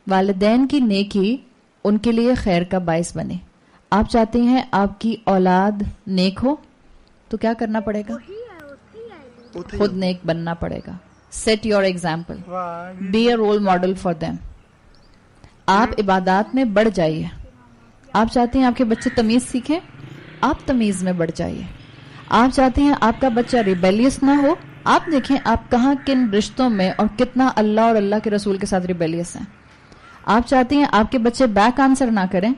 والدین کی نیکی ان کے لیے خیر کا باعث بنے. آپ چاہتے ہیں آپ کی اولاد نیک ہو تو کیا کرنا پڑے گا؟ خود نیک بننا پڑے گا. Set your example, be a role model for them. آپ عبادات میں بڑھ جائیے. آپ چاہتے ہیں آپ کے بچے تمیز سیکھیں, آپ تمیز میں بڑھ جائیے. آپ چاہتے ہیں آپ کا بچہ ریبیلیس نہ ہو, آپ دیکھیں آپ کہاں کن رشتوں میں اور کتنا اللہ اور اللہ کے رسول کے ساتھ ریبیلیس ہیں. آپ چاہتے ہیں آپ کے بچے بیک آنسر نہ کریں,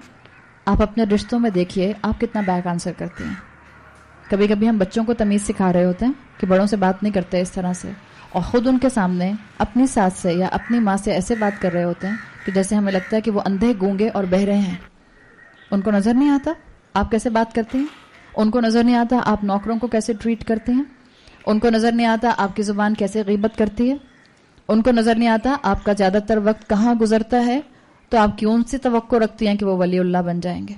آپ اپنے رشتوں میں دیکھیے آپ کتنا بیک آنسر کرتے ہیں. کبھی کبھی ہم بچوں کو تمیز سکھا رہے ہوتے ہیں کہ بڑوں سے بات نہیں کرتے اس طرح سے, اور خود ان کے سامنے اپنی ساس سے یا اپنی ماں سے ایسے بات کر رہے ہوتے ہیں کہ جیسے ہمیں لگتا ہے کہ وہ اندھے گونگے اور بہرے ہیں. ان کو نظر نہیں آتا آپ کیسے بات کرتے ہیں, ان کو نظر نہیں آتا آپ نوکروں کو کیسے ٹریٹ کرتے ہیں, ان کو نظر نہیں آتا آپ کی زبان کیسے غیبت کرتی ہے, ان کو نظر نہیں آتا آپ کا زیادہ تر وقت کہاں گزرتا ہے. تو آپ کیوں ان سے توقع رکھتی ہیں کہ وہ ولی اللہ بن جائیں گے؟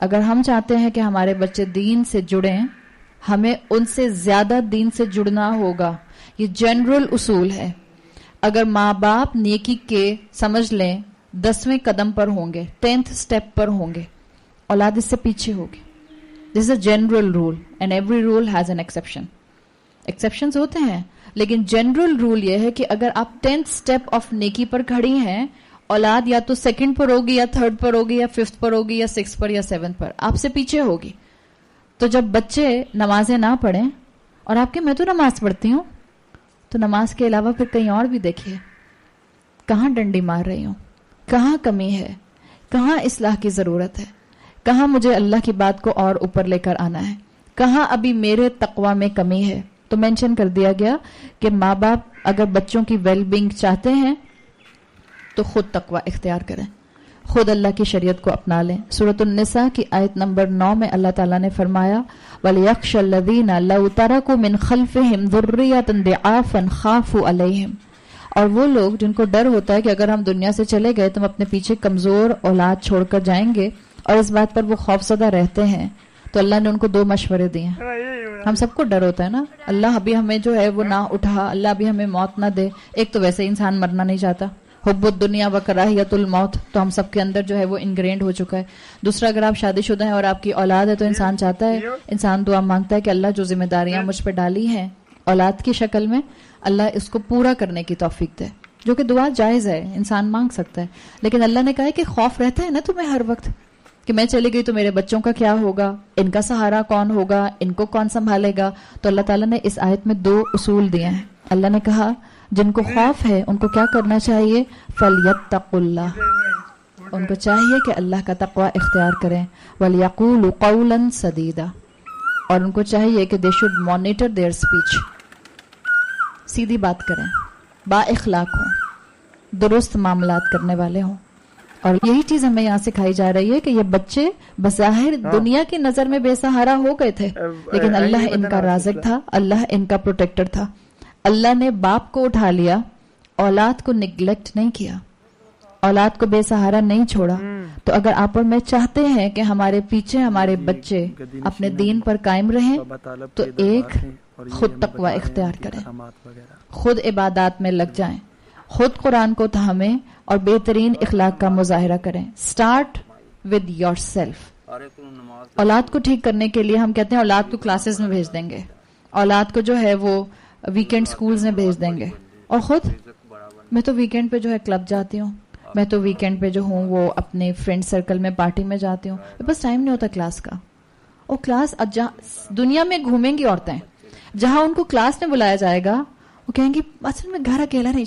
اگر ہم چاہتے ہیں کہ ہمارے بچے دین سے جڑیں, ہمیں ان سے زیادہ دین سے جڑنا ہوگا. یہ جنرل اصول ہے. اگر ماں باپ نیکی کے سمجھ لیں 10ویں قدم پر ہوں گے, 10th سٹیپ پر ہوں گے, اولاد اس سے پیچھے ہوگی. This is a general rule and every rule has an exception. Exceptions ہوتے ہیں لیکن جنرل رول یہ ہے کہ اگر آپ 10th سٹیپ آف نیکی پر کھڑی ہیں, اولاد یا تو 2nd پر ہوگی یا 3rd پر ہوگی یا 5th پر ہوگی یا 6th پر یا 7th پر, آپ سے پیچھے ہوگی. تو جب بچے نمازیں نہ پڑھیں اور آپ کے میں تو نماز پڑھتی ہوں, تو نماز کے علاوہ پھر کہیں اور بھی دیکھیے کہاں ڈنڈی مار رہی ہوں, کہاں کمی ہے, کہاں اصلاح کی ضرورت ہے, کہاں مجھے اللہ کی بات کو اور اوپر لے کر آنا ہے, کہاں ابھی میرے تقوی میں کمی ہے. تو مینشن کر دیا گیا کہ ماں باپ اگر بچوں کی ویل بینگ چاہتے ہیں تو خود تقوی اختیار کریں, خود اللہ کی شریعت کو اپنا لیں. سورۃ النساء کی آیت نمبر 9 میں اللہ تعالیٰ نے فرمایا وَلْيَخْشَ الَّذِينَ لَوْ تَرَكُوا مِنْ خَلْفِهِمْ ذُرِّيَّةً ضِعَافًا خَافُوا عَلَيْهِمْ. اور وہ لوگ جن کو ڈر ہوتا ہے کہ اگر ہم دنیا سے چلے گئے تو ہم اپنے پیچھے کمزور اولاد چھوڑ کر جائیں گے, اور اس بات پر وہ خوفزدہ رہتے ہیں, تو اللہ نے ان کو 2 مشورے دیے ہیں. ہم سب کو ڈر ہوتا ہے نا, اللہ ابھی ہمیں جو ہے وہ نہ اٹھا, اللہ ابھی ہمیں موت نہ دے. ایک تو ویسے انسان مرنا نہیں چاہتا, حب الدنیا و کراہیت الموت تو ہم سب کے اندر جو ہے وہ انگرینڈ ہو چکا ہے. دوسرا اگر آپ شادی شدہ ہیں اور آپ کی اولاد ہے تو انسان چاہتا ہے, انسان دعا مانگتا ہے کہ اللہ جو ذمہ داریاں مجھ پہ ڈالی ہیں اولاد کی شکل میں, اللہ اس کو پورا کرنے کی توفیق دے. جو کہ دعا جائز ہے, انسان مانگ سکتا ہے, لیکن اللہ نے کہا ہے کہ خوف رہتا ہے نا تمہیں ہر وقت کہ میں چلی گئی تو میرے بچوں کا کیا ہوگا, ان کا سہارا کون ہوگا, ان کو کون سنبھالے گا. تو اللہ تعالیٰ نے اس آیت میں 2 اصول دیے ہیں. اللہ نے کہا جن کو خوف ہے ان کو کیا کرنا چاہیے, فَلْيَتَّقُوا اللَّهَ, ان کو چاہیے کہ اللہ کا تقوی اختیار کریں. وَلْيَقُولُوا قَوْلًا سَدِيدًا, اور ان کو چاہیے کہ they should monitor their speech, سیدھی بات کریں, با اخلاق ہوں, درست معاملات کرنے والے ہوں. اور یہی چیز ہمیں یہاں سکھائی جا رہی ہے کہ یہ بچے بظاہر دنیا کی نظر میں بے سہارا ہو گئے تھے, لیکن اللہ ان کا رازق تھا, اللہ ان کا پروٹیکٹر تھا. اللہ نے باپ کو اٹھا لیا, اولاد کو نگلیکٹ نہیں کیا, اولاد کو بے سہارا نہیں چھوڑا. تو اگر آپ اور میں چاہتے ہیں کہ ہمارے پیچھے ہمارے بچے اپنے دین پر قائم رہیں تو ایک خود تقوی اختیار کریں, خود عبادات میں لگ جائیں, خود قرآن کو تھامیں اور بہترین اخلاق کا مظاہرہ کریں. Start with your self. اولاد کو ٹھیک کرنے کے لیے ہم کہتے ہیں اولاد کو کلاسز میں بھیج دیں گے, اولاد کو جو ہے وہ ویکینڈ سکولز میں بھیج دیں گے, اور خود میں تو ویکینڈ پہ جو ہے کلب جاتی ہوں, میں تو ویکینڈ پہ جو ہوں وہ اپنے فرینڈ سرکل میں پارٹی میں جاتی ہوں, بس ٹائم نہیں ہوتا کلاس کا. اور کلاس دنیا میں گھومیں گی عورتیں, جہاں ان کو کلاس میں بلایا جائے گا وہ کہیں گی اصل میں گھر اکیلا نہیں